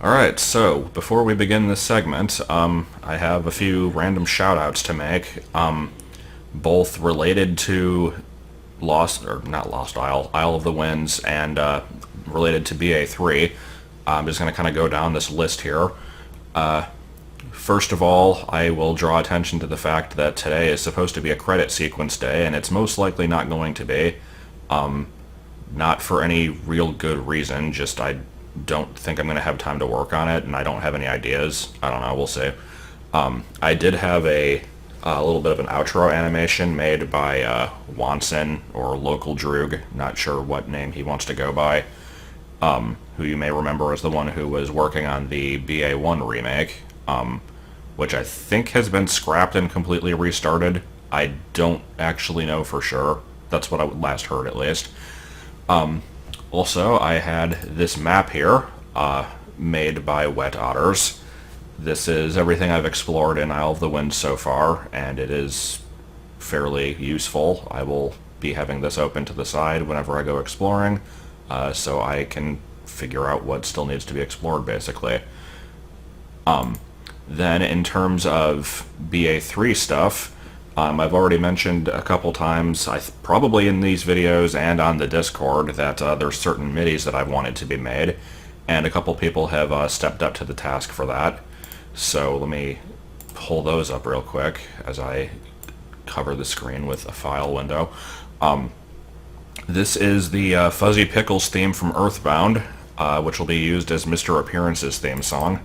Alright, so before we begin this segment, I have a few random shout-outs to make, both related to not Lost Isle, Isle of the Winds, and related to BA3. I'm just going to kind of go down this list here. First of all, I will draw attention to the fact that today is supposed to be a credit sequence day, and it's most likely not going to be. Not for any real good reason, just I don't think I'm going to have time to work on it, and I don't have any ideas. I don't know, we'll see. I did have a little bit of an outro animation made by Wanson, or Local Droog, not sure what name he wants to go by, who you may remember as the one who was working on the BA1 remake, which I think has been scrapped and completely restarted. I don't actually know for sure. That's what I last heard, at least. Also, I had this map here, made by Wet Otters. This is everything I've explored in Isle of the Winds so far, and it is fairly useful. I will be having this open to the side whenever I go exploring, so I can figure out what still needs to be explored, basically. Then, in terms of BA3 stuff, I've already mentioned a couple times, probably in these videos and on the Discord, that there's certain MIDIs that I've wanted to be made, and a couple people have stepped up to the task for that. So let me pull those up real quick as I cover the screen with a file window. This is the Fuzzy Pickles theme from Earthbound, which will be used as Mr. Appearance's theme song.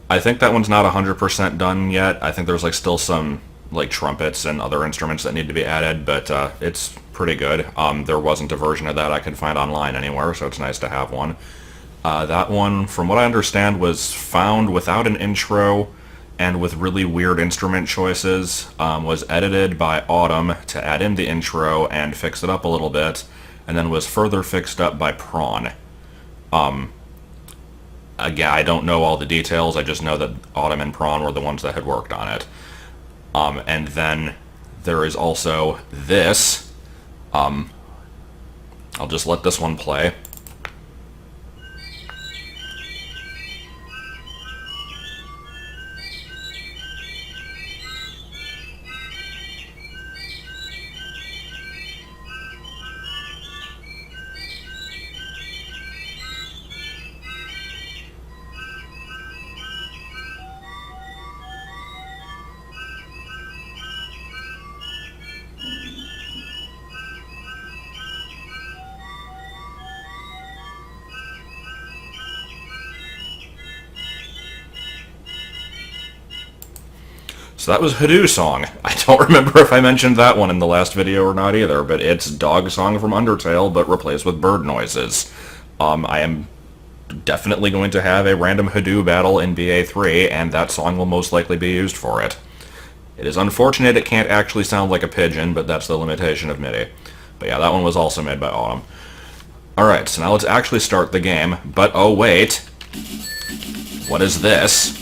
I think that one's not 100% done yet. I think there's still some trumpets and other instruments that need to be added, but it's pretty good. There wasn't a version of that I could find online anywhere, so it's nice to have one. That one, from what I understand, was found without an intro and with really weird instrument choices, was edited by Autumn to add in the intro and fix it up a little bit, and then was further fixed up by Prawn. Again, I don't know all the details, I just know that Autumn and Prawn were the ones that had worked on it. And then there is also this. I'll just let this one play. So that was HeH song. I don't remember if I mentioned that one in the last video or not either, but it's Dog Song from Undertale, but replaced with bird noises. I am definitely going to have a random HeH battle in BA3, and that song will most likely be used for it. It is unfortunate it can't actually sound like a pigeon, but that's the limitation of MIDI. But yeah, that one was also made by Autumn. Alright, so now let's actually start the game, but oh wait. What is this?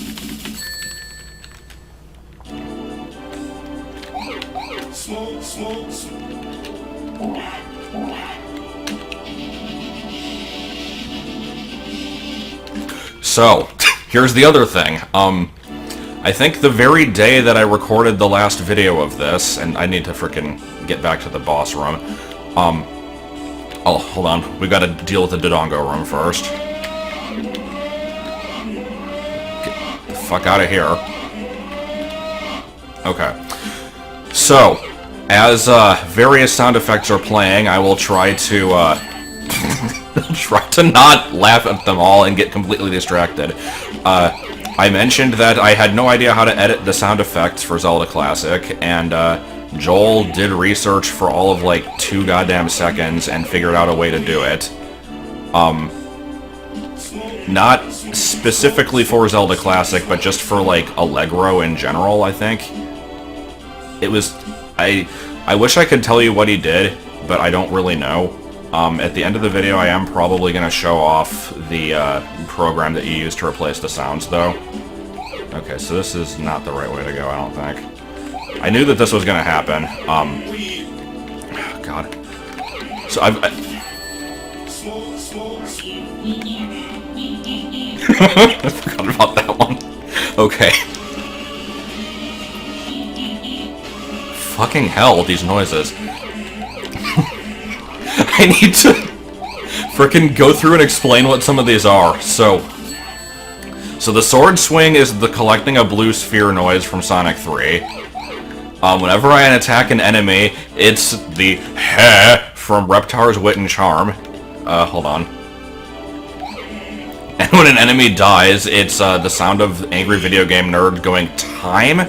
So, here's the other thing. I think the very day that I recorded the last video of this, and I need to frickin' get back to the boss room. Oh, hold on. We gotta deal with the Dodongo room first. Get the fuck out of here. Okay. So, as various sound effects are playing, I will try to try to not laugh at them all and get completely distracted. I mentioned that I had no idea how to edit the sound effects for Zelda Classic, and Joel did research for all of 2 goddamn seconds and figured out a way to do it. Not specifically for Zelda Classic, but just for Allegro in general, I think. It was... I wish I could tell you what he did, but I don't really know. At the end of the video, I am probably going to show off the program that you use to replace the sounds, though. Okay, so this is not the right way to go, I don't think. I knew that this was going to happen. God. So I forgot about that one. Okay. Fucking hell, these noises. I need to frickin' go through and explain what some of these are. So the sword swing is the collecting a blue sphere noise from Sonic 3. Whenever I attack an enemy, it's the HeH from Reptar's Wit and Charm. Hold on. And when an enemy dies, it's the sound of Angry Video Game Nerd going, time?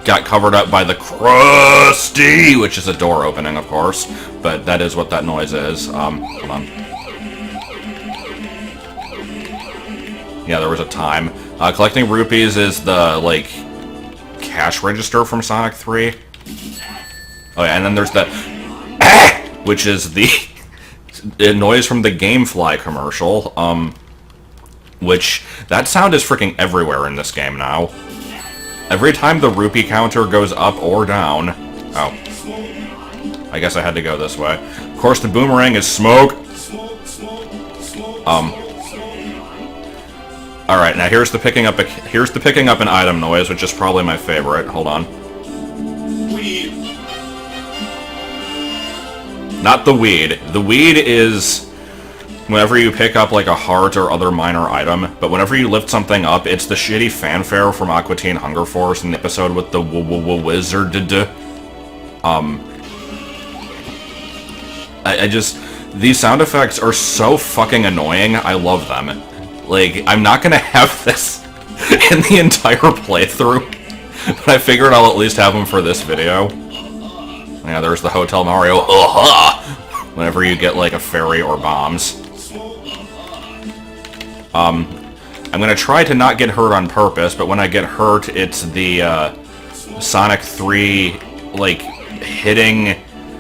Got covered up by the Krusty, which is a door opening, of course. But that is what that noise is. Hold on. Yeah, there was a time. Collecting rupees is the, like, cash register from Sonic 3. Oh yeah, and then there's the which is the noise from the Gamefly commercial, which, that sound is freaking everywhere in this game now. Every time the rupee counter goes up or down... Oh. I guess I had to go this way. Of course, the boomerang is smoke. Alright, now here's the picking up an item noise, which is probably my favorite. Hold on. Not the weed. The weed is whenever you pick up like a heart or other minor item, but whenever you lift something up, it's the shitty fanfare from Aqua Teen Hunger Force in the episode with the wizard. I just... These sound effects are so fucking annoying, I love them. Like, I'm not gonna have this in the entire playthrough, but I figured I'll at least have them for this video. Yeah, there's the Hotel Mario, whenever you get, like, a fairy or bombs. I'm gonna try to not get hurt on purpose, but when I get hurt, it's the, Sonic 3, like, hitting...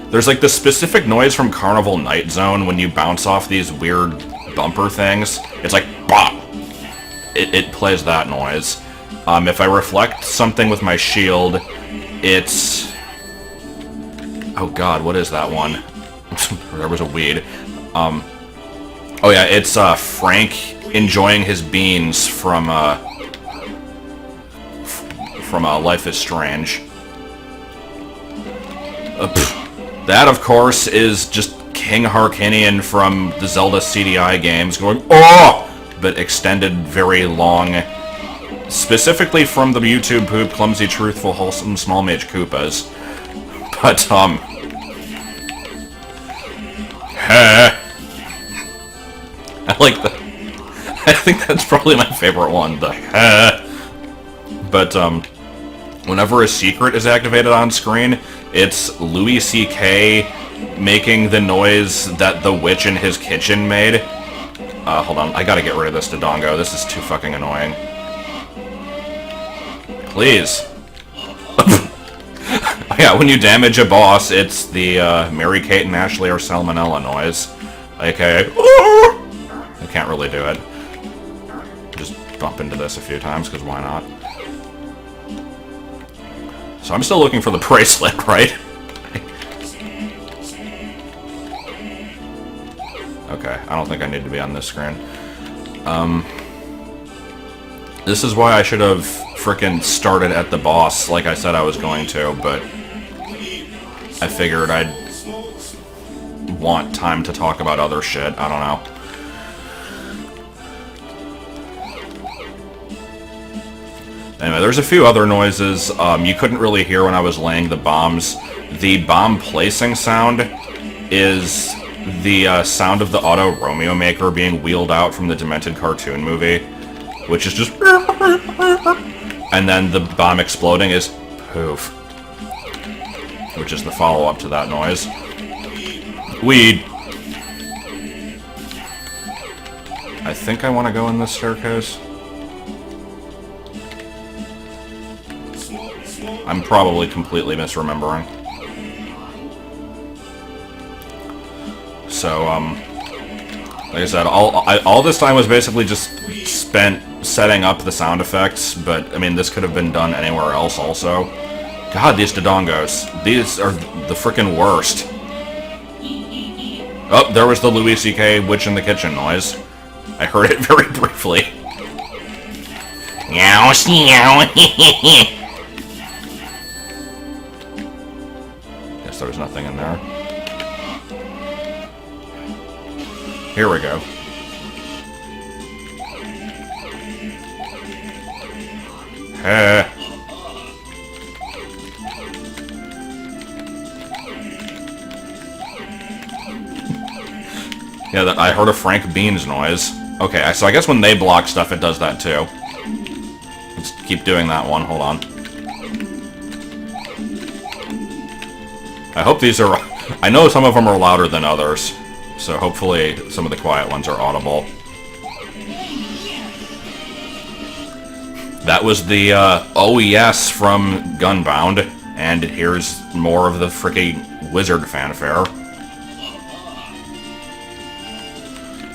There's, like, this specific noise from Carnival Night Zone when you bounce off these weird bumper things. It's like, bop! It plays that noise. If I reflect something with my shield, it's... Oh god, what is that one? There was a weed. Oh yeah, it's Frank enjoying his beans from Life is Strange. That, of course, is just King Harkinian from the Zelda CDI games going, oh! But extended very long, specifically from the YouTube poop, clumsy, truthful, wholesome, small mage Koopas. But, HeH. I like the... I think that's probably my favorite one, the HeH. But, whenever a secret is activated on screen, it's Louis C.K. making the noise that the witch in his kitchen made. Hold on, I gotta get rid of this Dodongo. This is too fucking annoying. Please. Yeah, when you damage a boss, it's the Mary-Kate and Ashley are salmonella noise. AKA, I can't really do it. Just bump into this a few times, because why not? So I'm still looking for the bracelet, right? Okay, I don't think I need to be on this screen. This is why I should have frickin' started at the boss like I said I was going to, but I figured I'd want time to talk about other shit. I don't know. Anyway, there's a few other noises you couldn't really hear when I was laying the bombs. The bomb placing sound is the sound of the Auto Romeo Maker being wheeled out from the Demented cartoon movie, which is just... And then the bomb exploding is poof, which is the follow-up to that noise. Weed. I think I want to go in this staircase. I'm probably completely misremembering. So, like I said, all this time was basically just spent setting up the sound effects, but, I mean, this could have been done anywhere else also. God, these Dodongos. These are the frickin' worst. Oh, there was the Louis C.K. Witch in the Kitchen noise. I heard it very briefly. Meow, meow. Guess there was nothing in there. Here we go. Heh. Yeah, I heard a Frank Beans noise. Okay, so I guess when they block stuff, it does that too. Let's keep doing that one. Hold on. I hope these are... I know some of them are louder than others, so hopefully some of the quiet ones are audible. That was the OES from Gunbound, and here's more of the freaking Wizard fanfare.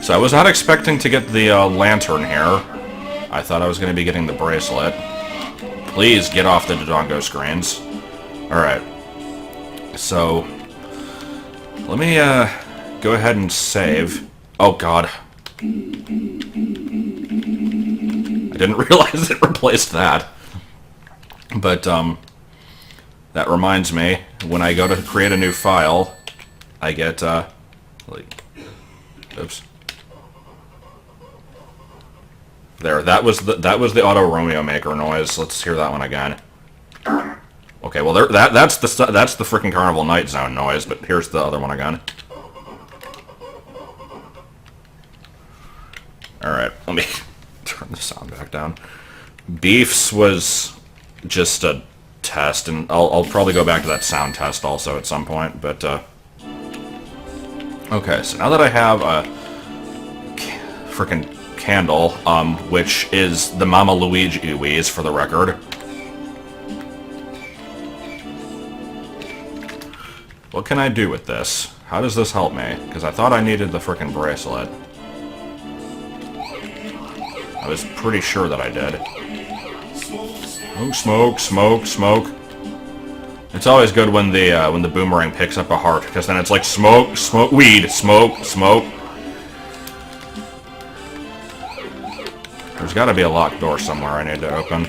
So I was not expecting to get the lantern here. I thought I was going to be getting the bracelet. Please get off the Dodongo screens. Alright. So, let me go ahead and save. Oh god. I didn't realize it replaced that. But, that reminds me, when I go to create a new file, I get, oops. There, that was the Auto Romeo Maker noise. Let's hear that one again. Okay, well that's the freaking Carnival Night Zone noise, but here's the other one again. All right, let me turn the sound back down. Beefs was just a test, and I'll probably go back to that sound test also at some point. But okay, so now that I have a freaking candle, which is the Mama Luigi's for the record. What can I do with this? How does this help me? Because I thought I needed the frickin' bracelet. I was pretty sure that I did. Oh, smoke, smoke, smoke. It's always good when the boomerang picks up a heart, because then it's like smoke, smoke, weed, smoke, smoke. There's gotta be a locked door somewhere I need to open.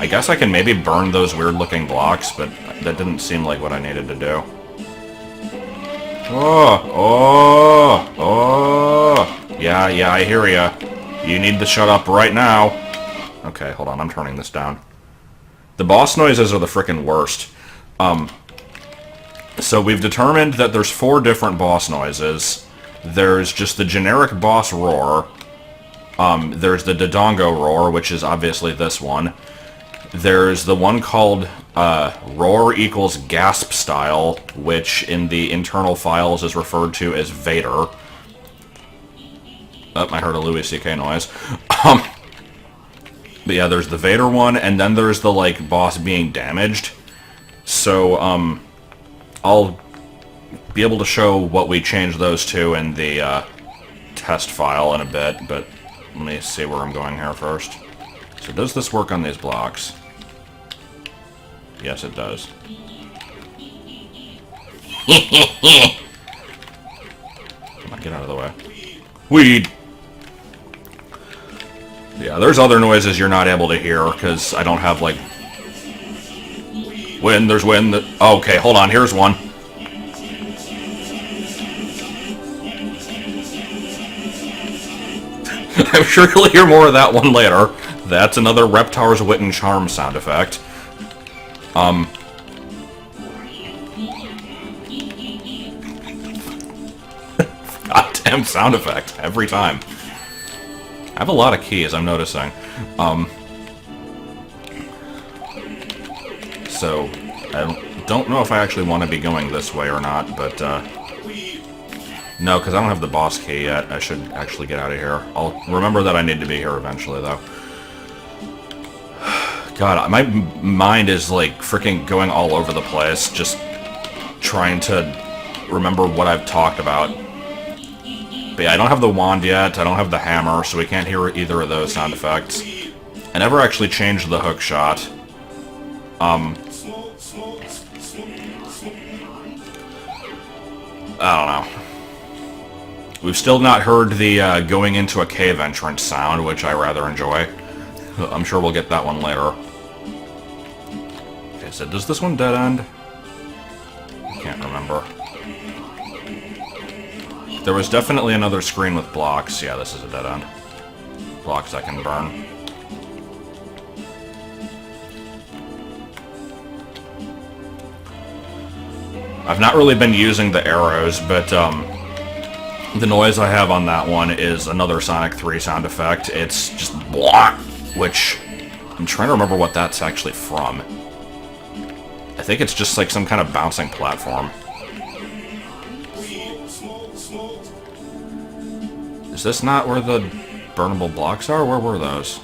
I guess I can maybe burn those weird-looking blocks, but that didn't seem like what I needed to do. Oh! Yeah, I hear ya. You need to shut up right now. Okay, hold on, I'm turning this down. The boss noises are the frickin' worst. So we've determined that there's 4 different boss noises. There's just the generic boss roar. There's the Dodongo roar, which is obviously this one. There's the one called roar equals gasp style, which in the internal files is referred to as Vader. Oh, I heard a Louis C.K. noise. But yeah, there's the Vader one, and then there's the, like, boss being damaged. So, I'll be able to show what we changed those to in the test file in a bit, but let me see where I'm going here first. So does this work on these blocks? Yes, it does. Come on, get out of the way. Weed! Yeah, there's other noises you're not able to hear, because I don't have, like... Wind, there's wind... Oh, okay, hold on, here's one. I'm sure you'll hear more of that one later. That's another Reptar's Wit and Charm sound effect. Goddamn sound effect, every time. I have a lot of keys, I'm noticing. So, I don't know if I actually want to be going this way or not, but, no, because I don't have the boss key yet. I should actually get out of here. I'll remember that I need to be here eventually, though. God, my mind is like freaking going all over the place, just trying to remember what I've talked about. But yeah, I don't have the wand yet, I don't have the hammer, so we can't hear either of those sound effects. I never actually changed the hook shot. I don't know. We've still not heard the going into a cave entrance sound, which I rather enjoy. I'm sure we'll get that one later. Okay, so does this one dead end? I can't remember. There was definitely another screen with blocks. Yeah, this is a dead end. Blocks I can burn. I've not really been using the arrows, but the noise I have on that one is another Sonic 3 sound effect. It's just blah, which I'm trying to remember what that's actually from. I think it's just like some kind of bouncing platform. Is this not where the burnable blocks are? Where were those?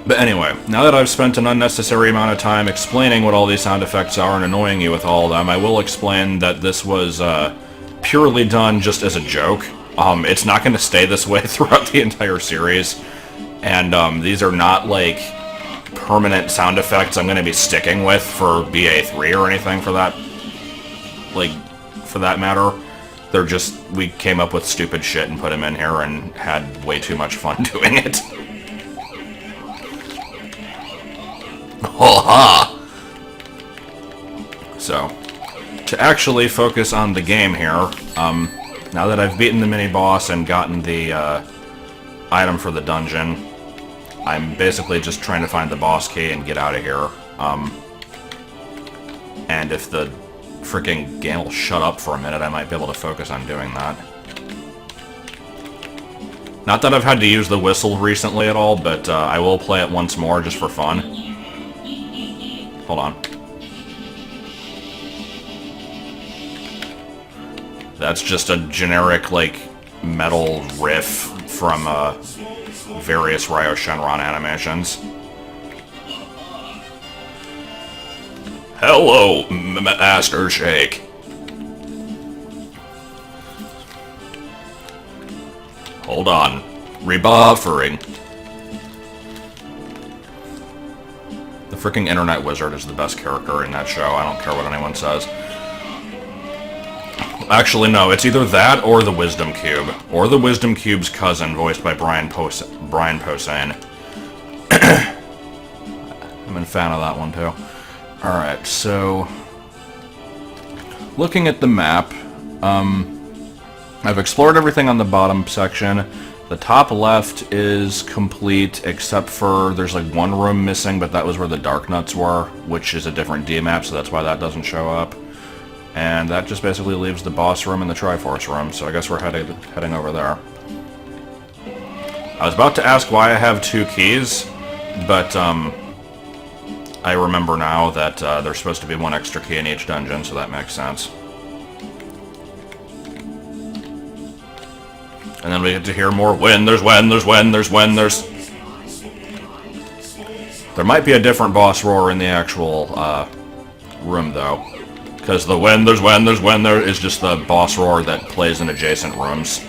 But anyway, now that I've spent an unnecessary amount of time explaining what all these sound effects are and annoying you with all of them, I will explain that this was purely done just as a joke. It's not going to stay this way throughout the entire series, and these are not, like, permanent sound effects I'm going to be sticking with for BA3 or anything for that, like, for that matter. They're just, we came up with stupid shit and put them in here and had way too much fun doing it. Ha! So, to actually focus on the game here, now that I've beaten the mini-boss and gotten the item for the dungeon, I'm basically just trying to find the boss key and get out of here. And if the freaking game will shut up for a minute, I might be able to focus on doing that. Not that I've had to use the whistle recently at all, but I will play it once more just for fun. Hold on. That's just a generic, like, metal riff from various Ryo Shenron animations. Hello, Master Shake. Hold on. Rebuffering. The freaking Internet Wizard is the best character in that show. I don't care what anyone says. Actually, no. It's either that or the Wisdom Cube. Or the Wisdom Cube's cousin, voiced by Brian Posehn. I'm a fan of that one, too. Alright, so... looking at the map, I've explored everything on the bottom section. The top left is complete, except for there's like one room missing, but that was where the Dark Nuts were, which is a different D-map, so that's why that doesn't show up. And that just basically leaves the boss room and the Triforce room, so I guess we're heading over there. I was about to ask why I have 2 keys, but I remember now that there's supposed to be 1 extra key in each dungeon, so that makes sense. And then we get to hear more when, there's when, there's when, there's when, there's... There might be a different boss roar in the actual room, though. Because the when, there's when, there's when, there is just the boss roar that plays in adjacent rooms,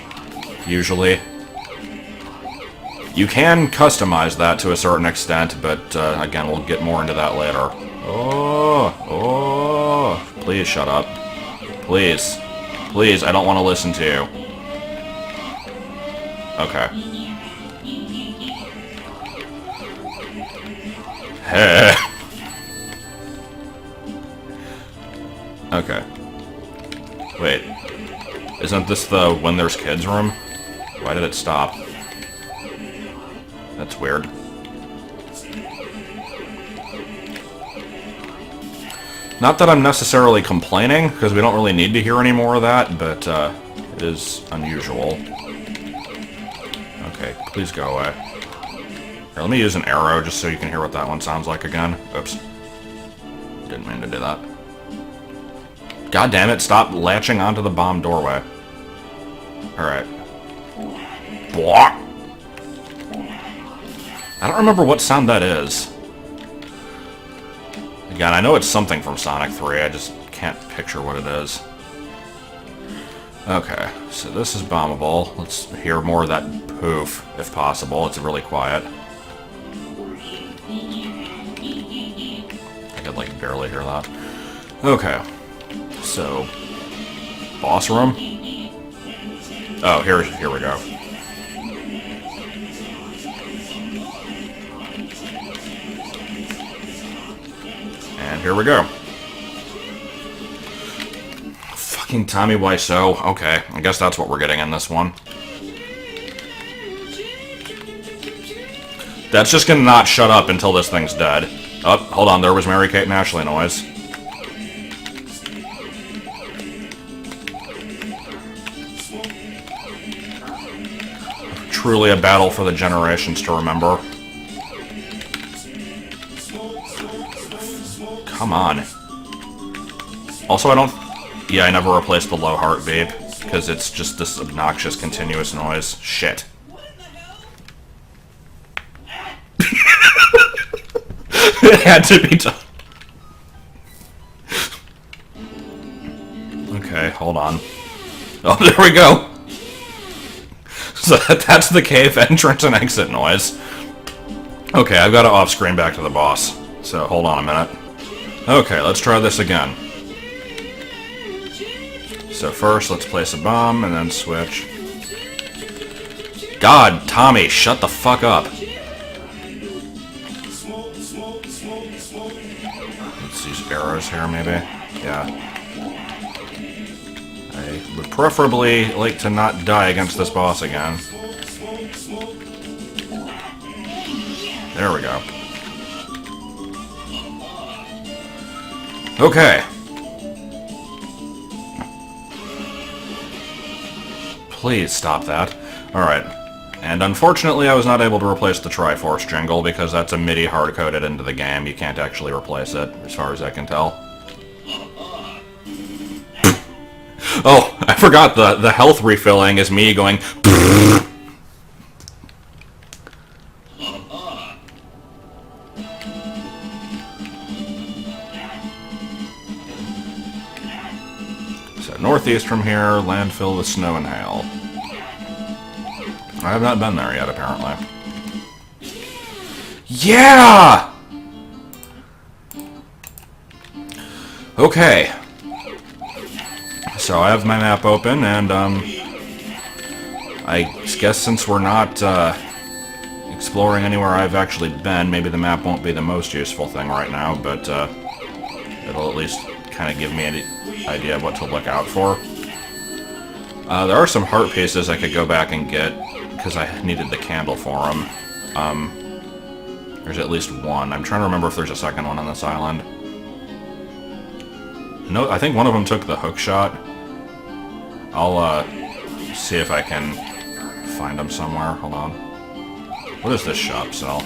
usually. You can customize that to a certain extent, but again, we'll get more into that later. Oh, please shut up. Please. Please, I don't want to listen to you. Okay. Hey. Okay. Wait. Isn't this the When There's Kids room? Why did it stop? That's weird. Not that I'm necessarily complaining, because we don't really need to hear any more of that, but it is unusual. Okay, please go away. Here, let me use an arrow just so you can hear what that one sounds like again. Oops. Didn't mean to do that. God damn it, stop latching onto the bomb doorway. Alright. Bwah. I don't remember what sound that is. Again, I know it's something from Sonic 3, I just can't picture what it is. Okay, so this is bombable. Let's hear more of that poof, if possible. It's really quiet. I could, like, barely hear that. Okay, so... boss room? Oh, here we go. And here we go. Fucking Tommy Wiseau. Okay, I guess that's what we're getting in this one. That's just gonna not shut up until this thing's dead. Oh, hold on, there was Mary-Kate and Ashley noise. Truly a battle for the generations to remember. Come on. Also, I don't... yeah, I never replaced the low heart vape, because it's just this obnoxious continuous noise. Shit. It had to be done. Okay, hold on. Oh, there we go. So that's the cave entrance and exit noise. Okay, I've got to off-screen back to the boss. So, hold on a minute. Okay, let's try this again. So first, let's place a bomb, and then switch. God, Tommy, shut the fuck up. Let's use arrows here, maybe? Yeah. I would preferably like to not die against this boss again. There we go. Okay. Please stop that. Alright. And unfortunately I was not able to replace the Triforce jingle because that's a MIDI hard-coded into the game. You can't actually replace it, as far as I can tell. Oh, I forgot the health refilling is me going... So, northeast from here, landfill with snow and hail. I have not been there yet, apparently. Yeah! Okay. So I have my map open, and, I guess since we're not, exploring anywhere I've actually been, maybe the map won't be the most useful thing right now, but, it'll at least kind of give me an idea of what to look out for. There are some heart pieces I could go back and get, because I needed the candle for them. There's at least one. I'm trying to remember if there's a second one on this island. No, I think one of them took the hook shot. I'll, see if I can find them somewhere. Hold on. What does this shop sell?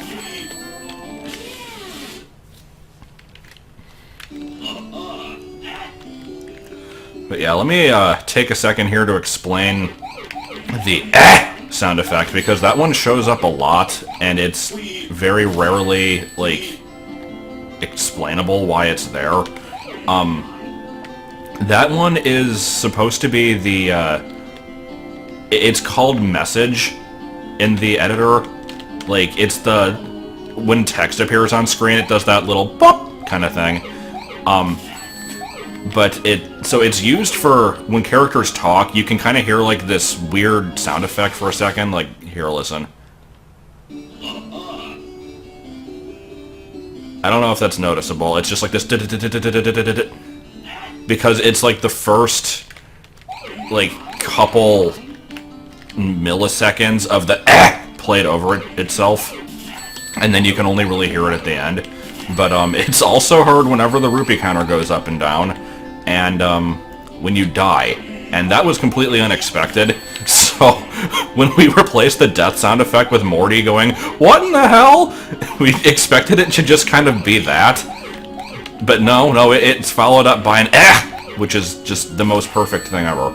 But yeah, let me, take a second here to explain the sound effect, because that one shows up a lot, and it's very rarely, like, explainable why it's there. That one is supposed to be the, it's called message in the editor. Like, it's the, when text appears on screen, it does that little pop kind of thing. But so it's used for when characters talk, you can kind of hear, like, this weird sound effect for a second. Like, here, listen. I don't know if that's noticeable. It's just like this... Because it's like the first, like, couple milliseconds of the played over itself, and then you can only really hear it at the end. But it's also heard whenever the rupee counter goes up and down, and when you die, and that was completely unexpected. So when we replaced the death sound effect with Morty going, "What in the hell?" we expected it to just kind of be that. But no, it's followed up by an which is just the most perfect thing ever.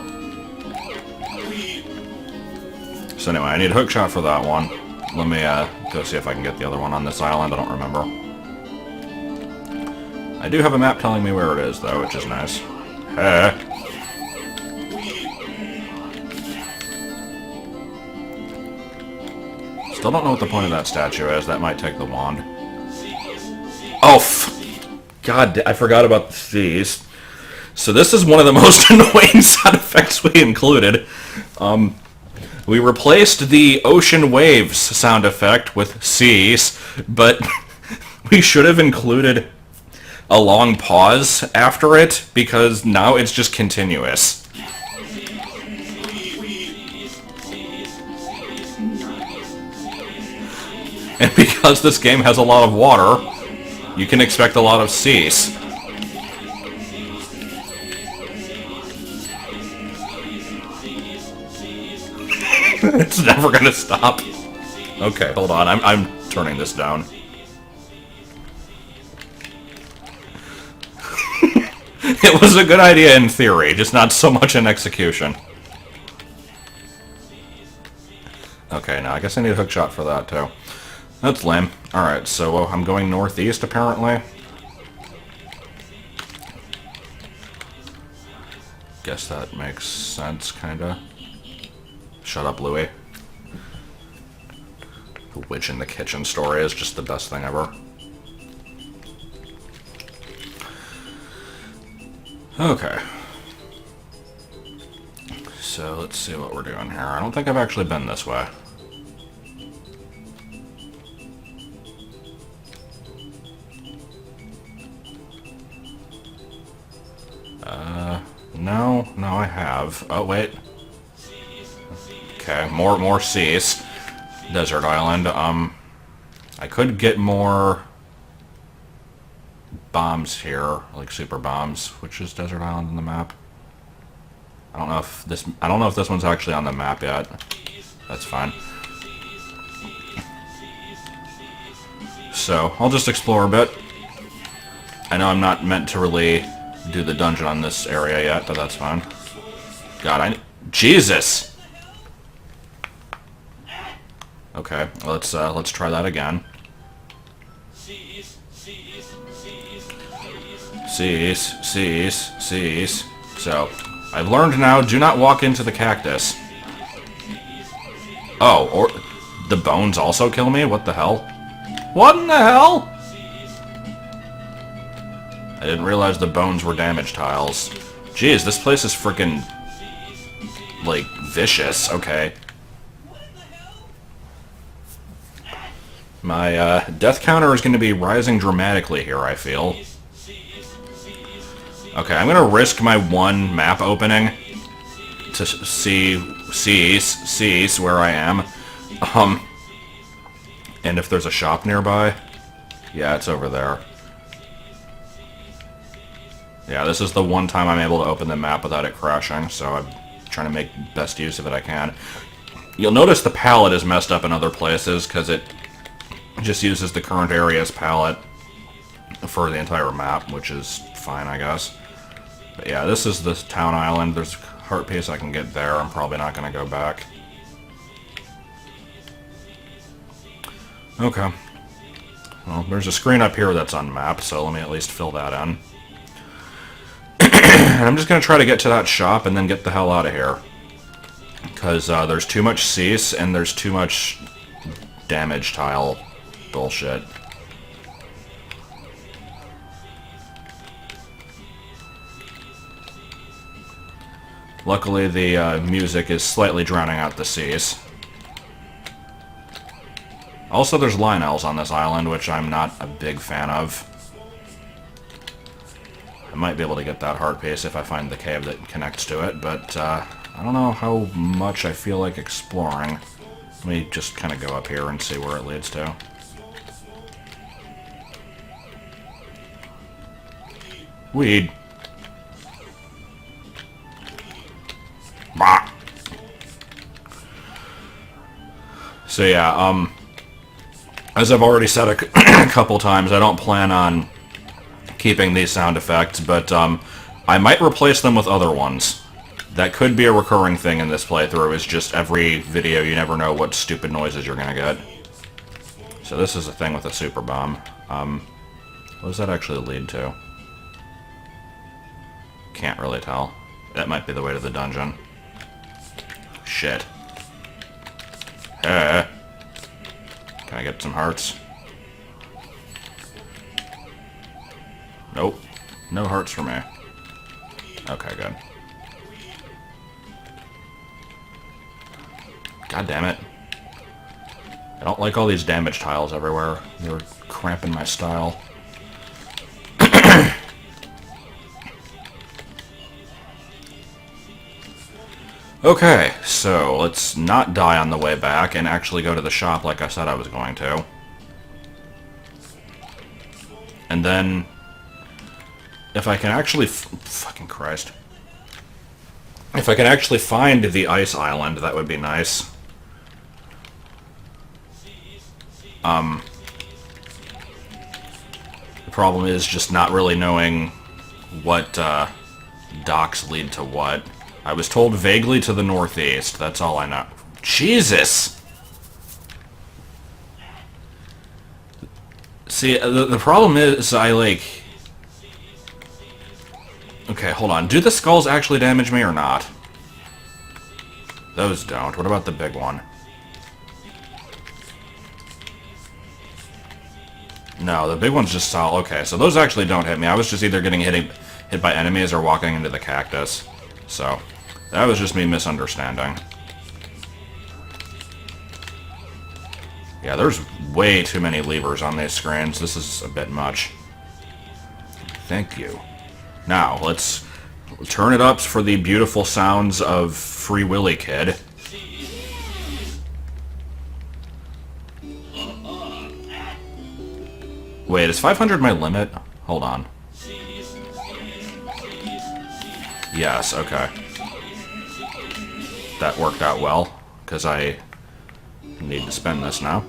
So anyway, I need a hook shot for that one. Let me go see if I can get the other one on this island. I don't remember. I do have a map telling me where it is, though, which is nice. Hey. Still don't know what the point of that statue is. That might take the wand. Oh, God, I forgot about these. So this is one of the most annoying sound effects we included. We replaced the ocean waves sound effect with seas, but we should have included a long pause after it, because now it's just continuous. And because this game has a lot of water, you can expect a lot of seas. It's never gonna stop. Okay, hold on. I'm turning this down. It was a good idea in theory, just not so much in execution. Okay, now I guess I need a hook shot for that too. That's lame. Alright, so I'm going northeast apparently. Guess that makes sense, kinda. Shut up, Louie. The witch in the kitchen story is just the best thing ever. Okay. So let's see what we're doing here. I don't think I've actually been this way. No, I have. Oh, wait. Okay, more seas. Desert island. I could get more bombs here, like super bombs, which is desert island on the map. I don't know if this one's actually on the map yet. That's fine. So, I'll just explore a bit. I know I'm not meant to really do the dungeon on this area yet, but that's fine. God, Jesus! Okay, let's try that again. Seas. So, I've learned now, do not walk into the cactus. Oh, or the bones also kill me? What the hell? What in the hell? I didn't realize the bones were damage tiles. Jeez, this place is freaking, like, vicious. Okay. My death counter is going to be rising dramatically here, I feel. Okay, I'm going to risk my one map opening to see where I am. And if there's a shop nearby. Yeah, it's over there. Yeah, this is the one time I'm able to open the map without it crashing, so I'm trying to make best use of it I can. You'll notice the palette is messed up in other places, because it just uses the current area's palette for the entire map, which is fine, I guess. But yeah, this is the town island. There's a heart piece I can get there. I'm probably not going to go back. Okay. Well, there's a screen up here that's unmapped, so let me at least fill that in. And I'm just going to try to get to that shop and then get the hell out of here. Because there's too much cease and there's too much damage tile bullshit. Luckily, the music is slightly drowning out the seas. Also, there's Lionels on this island, which I'm not a big fan of. I might be able to get that heart piece if I find the cave that connects to it, but I don't know how much I feel like exploring. Let me just kind of go up here and see where it leads to. Weed. Bah. So yeah, as I've already said a couple times, I don't plan on keeping these sound effects, but I might replace them with other ones. That could be a recurring thing in this playthrough, is just every video you never know what stupid noises you're gonna get. So this is a thing with a super bomb. What does that actually lead to? Can't really tell. That might be the way to the dungeon. Shit. Can I get some hearts? Nope. No hearts for me. Okay, good. God damn it. I don't like all these damage tiles everywhere. They're cramping my style. Okay, so let's not die on the way back and actually go to the shop like I said I was going to. And then, if I can actually... fucking Christ. If I can actually find the ice island, that would be nice. The problem is just not really knowing what docks lead to what. I was told vaguely to the northeast, that's all I know. Jesus! See, the problem is I, like... Okay, hold on. Do the skulls actually damage me or not? Those don't. What about the big one? No, the big one's just solid. Okay, so those actually don't hit me. I was just either getting hit by enemies or walking into the cactus. So, that was just me misunderstanding. Yeah, there's way too many levers on these screens. This is a bit much. Thank you. Now, let's turn it up for the beautiful sounds of Free Willy Kid. Wait, is 500 my limit? Hold on. Yes, okay. That worked out well, because I need to spend this now.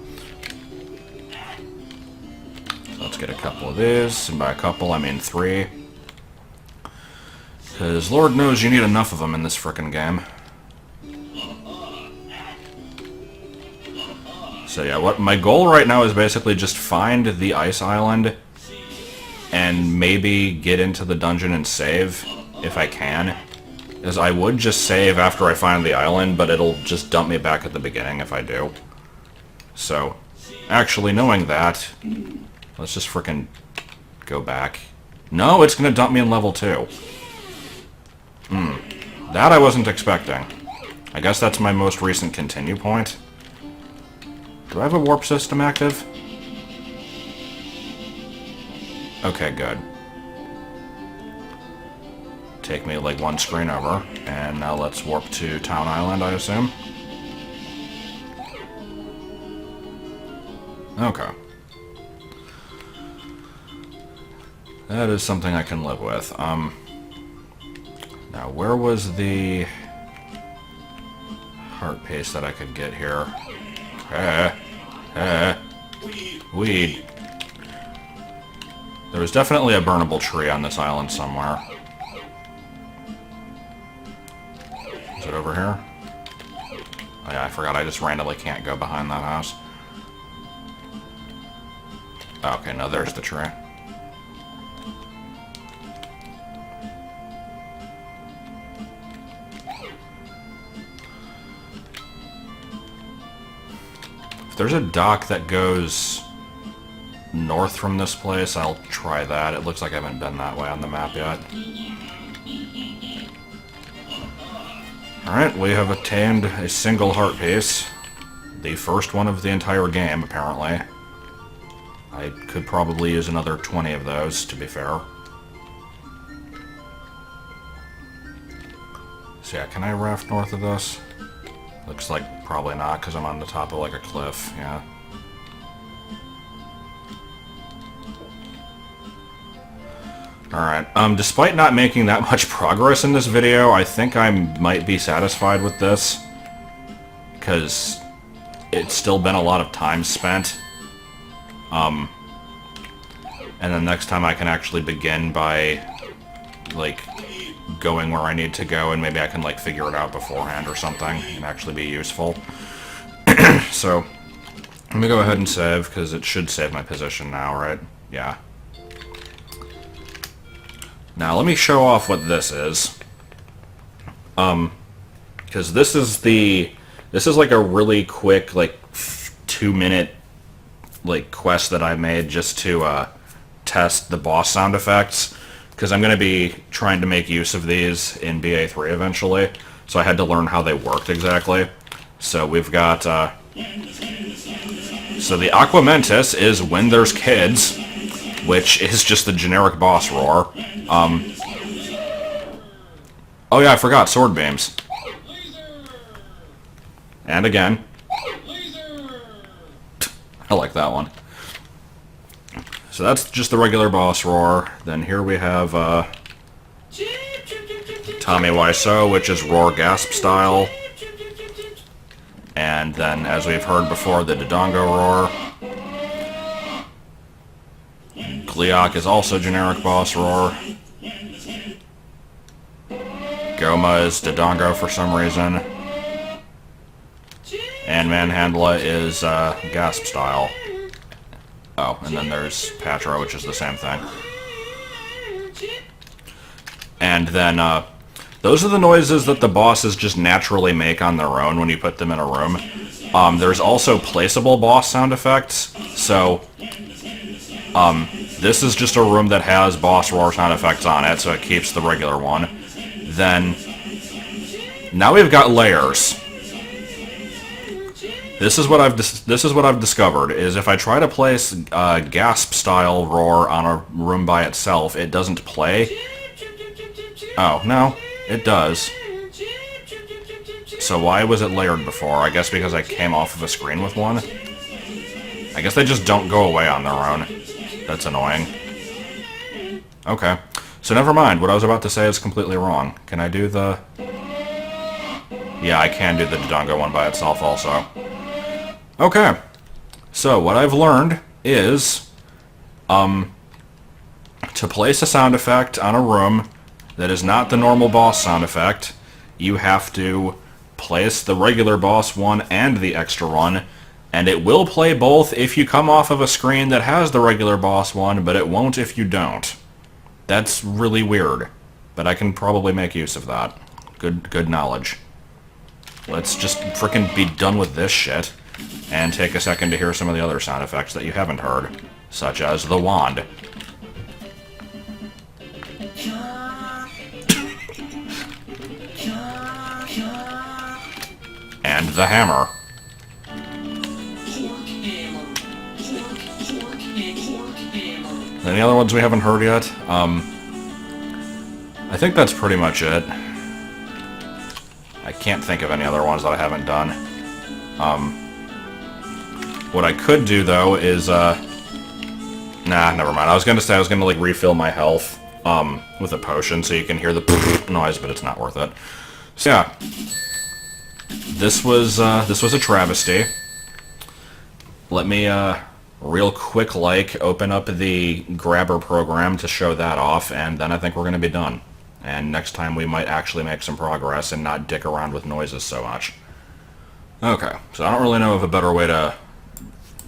So let's get a couple of these, and by a couple I mean 3. Because Lord knows you need enough of them in this frickin' game. So yeah, what my goal right now is basically just find the ice island and maybe get into the dungeon and save, if I can. As I would just save after I find the island, but it'll just dump me back at the beginning if I do. So, actually knowing that, let's just frickin' go back. No, it's gonna dump me in level 2. That I wasn't expecting. I guess that's my most recent continue point. Do I have a warp system active? Okay, good. Take me like one screen over, and now let's warp to Town Island, I assume. Okay. That is something I can live with. Now, where was the heart paste that I could get here? Weed. There was definitely a burnable tree on this island somewhere. Is it over here? Oh yeah, I forgot I just randomly can't go behind that house. Okay, no, there's the tree. If there's a dock that goes north from this place, I'll try that. It looks like I haven't been that way on the map yet. Alright, we have attained a single heart piece. The first one of the entire game, apparently. I could probably use another 20 of those, to be fair. So yeah, can I raft north of this? Looks like probably not, because I'm on the top of like a cliff, yeah. Alright, despite not making that much progress in this video, I think I might be satisfied with this. Because it's still been a lot of time spent. And then next time I can actually begin by, like, going where I need to go, and maybe I can like figure it out beforehand or something and actually be useful. So let me go ahead and save, because it should save my position now, right? Yeah. Now let me show off what this is. Because this is like a really quick, like 2-minute like quest that I made just to test the boss sound effects, because I'm going to be trying to make use of these in BA3 eventually, so I had to learn how they worked exactly. So we've got so the Aqua Mentis is when there's kids, which is just the generic boss roar. Oh yeah, I forgot sword beams. And again. I like that one. So that's just the regular boss roar. Then here we have Tommy Wiseau, which is roar gasp style. And then, as we've heard before, the Dodongo roar. Gleeok is also generic boss roar. Goma is Dodongo for some reason. And Manhandla is gasp style. Oh, and then there's Patra, which is the same thing. And then, those are the noises that the bosses just naturally make on their own when you put them in a room. There's also placeable boss sound effects, so this is just a room that has boss roar sound effects on it, so it keeps the regular one. Then, now we've got layers. This is what I've discovered, is if I try to place gasp-style roar on a room by itself, it doesn't play. Oh, no, it does. So why was it layered before? I guess because I came off of a screen with one? I guess they just don't go away on their own. That's annoying. Okay. So never mind, what I was about to say is completely wrong. Can I do the... Yeah, I can do the Dodongo one by itself also. Okay. So what I've learned is to place a sound effect on a room that is not the normal boss sound effect, you have to place the regular boss one and the extra one, and it will play both if you come off of a screen that has the regular boss one, but it won't if you don't. That's really weird, but I can probably make use of that. Good knowledge. Let's just frickin' be done with this shit, and take a second to hear some of the other sound effects that you haven't heard, such as the wand. And the hammer. Any other ones we haven't heard yet? I think that's pretty much it. I can't think of any other ones that I haven't done. What I could do, though, is, nah, never mind. I was gonna say I was gonna, like, refill my health, with a potion so you can hear the noise, but it's not worth it. So, yeah. This was a travesty. Let me, real quick, open up the grabber program to show that off, and then I think we're gonna be done. And next time we might actually make some progress and not dick around with noises so much. Okay, so I don't really know of a better way to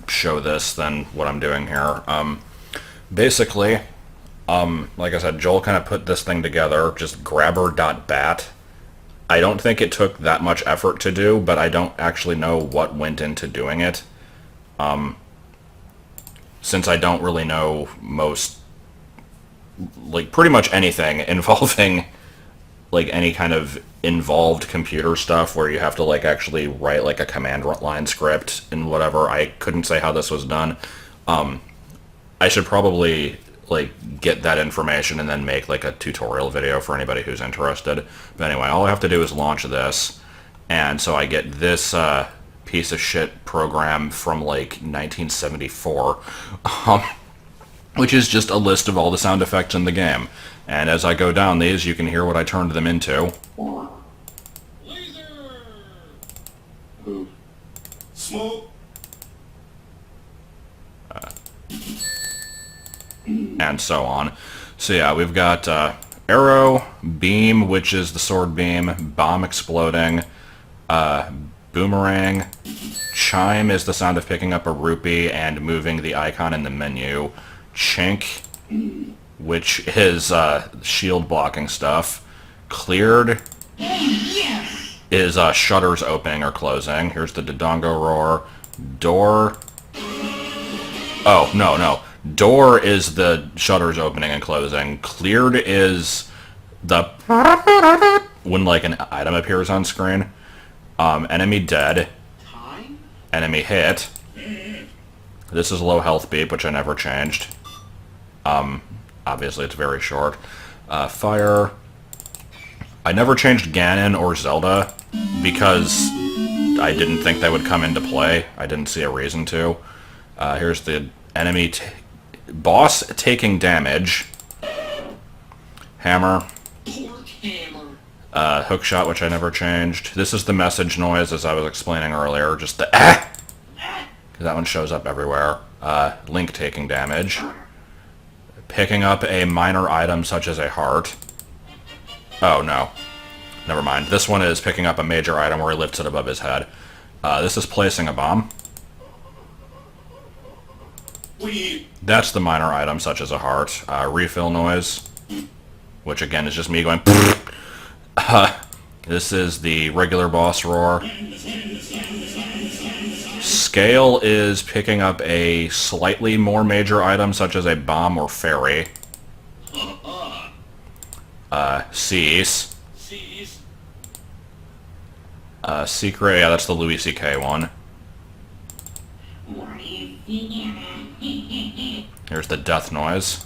show this than what I'm doing here. Basically, like I said, Joel kind of put this thing together, just grabber.bat. I don't think it took that much effort to do, but I don't actually know what went into doing it. Since I don't really know most, like, pretty much anything involving, like, any kind of involved computer stuff where you have to, like, actually write, like, a command line script and whatever. I couldn't say how this was done. I should probably, like, get that information and then make, like, a tutorial video for anybody who's interested. But anyway, all I have to do is launch this, and so I get this, piece of shit program from, like, 1974, which is just a list of all the sound effects in the game. And as I go down these, you can hear what I turned them into. Laser! Who? Smoke! And so on. So yeah, we've got arrow, beam, which is the sword beam, bomb exploding, boomerang, chime is the sound of picking up a rupee and moving the icon in the menu, chink, which is shield blocking stuff, cleared is shutters opening or closing. Here's the Dodongo roar, door. Oh, no. Door is the shutters opening and closing. Cleared is the when like an item appears on screen. Enemy dead. Enemy hit. This is low health beep, which I never changed. Obviously it's very short. Fire. I never changed Ganon or Zelda because I didn't think they would come into play. I didn't see a reason to. Here's the enemy boss taking damage. Hammer. Hook shot, which I never changed. This is the message noise, as I was explaining earlier. Just the ah! Because that one shows up everywhere. Link taking damage. Picking up a minor item such as a heart. Oh, no. Never mind. This one is picking up a major item where he lifts it above his head. This is placing a bomb. That's the minor item, such as a heart. Refill noise, which again is just me going. This is the regular boss roar. Scale is picking up a slightly more major item, such as a bomb or fairy. Cease. Secret, yeah, that's the Louis C.K. one. Here's the death noise.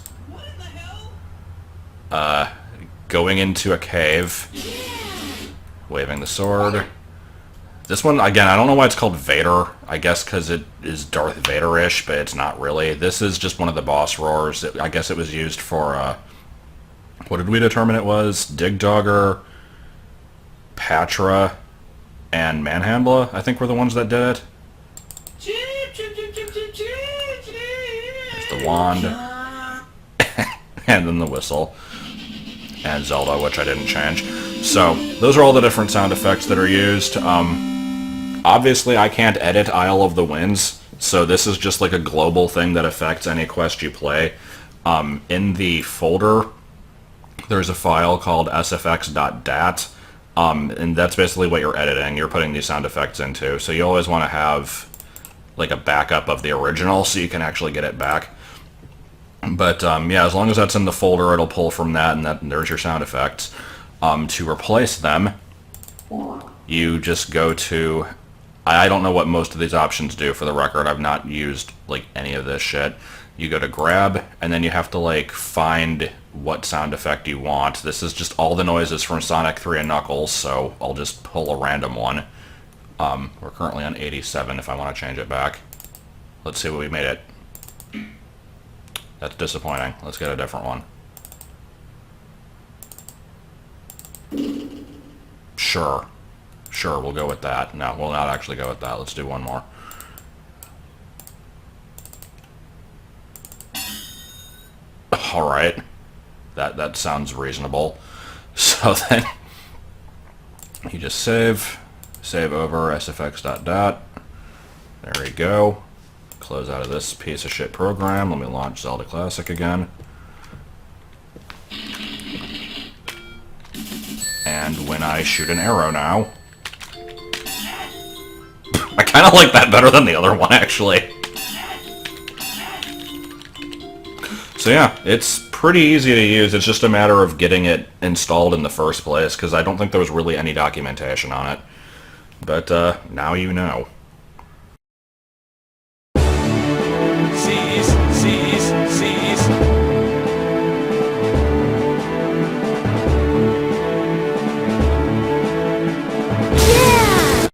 Going into a cave. Waving the sword. This one, again, I don't know why it's called Vader. I guess because it is Darth Vader-ish, but it's not really. This is just one of the boss roars. I guess it was used for, what did we determine it was? Dig Dogger, Patra, and Manhandla, I think were the ones that did it. There's the wand. And then the whistle. And Zelda, which I didn't change. So, those are all the different sound effects that are used. Obviously, I can't edit Isle of the Winds, so this is just like a global thing that affects any quest you play. In the folder, there's a file called sfx.dat, and that's basically what you're editing. You're putting these sound effects into, so you always want to have like a backup of the original so you can actually get it back. But yeah, as long as that's in the folder, it'll pull from that, and there's your sound effects. To replace them, you just go to... I don't know what most of these options do, for the record. I've not used like any of this shit. You go to grab, and then you have to like find what sound effect you want. This is just all the noises from Sonic 3 and Knuckles, so I'll just pull a random one. We're currently on 87 if I want to change it back. Let's see what we made it. That's disappointing. Let's get a different one. Sure, we'll go with that. No, we'll not actually go with that. Let's do one more. Alright. That sounds reasonable. So then, you just save over sfx.dat. There we go. Close out of this piece of shit program. Let me launch Zelda Classic again. And when I shoot an arrow now... I kind of like that better than the other one, actually. So yeah, it's pretty easy to use. It's just a matter of getting it installed in the first place, because I don't think there was really any documentation on it. But now you know.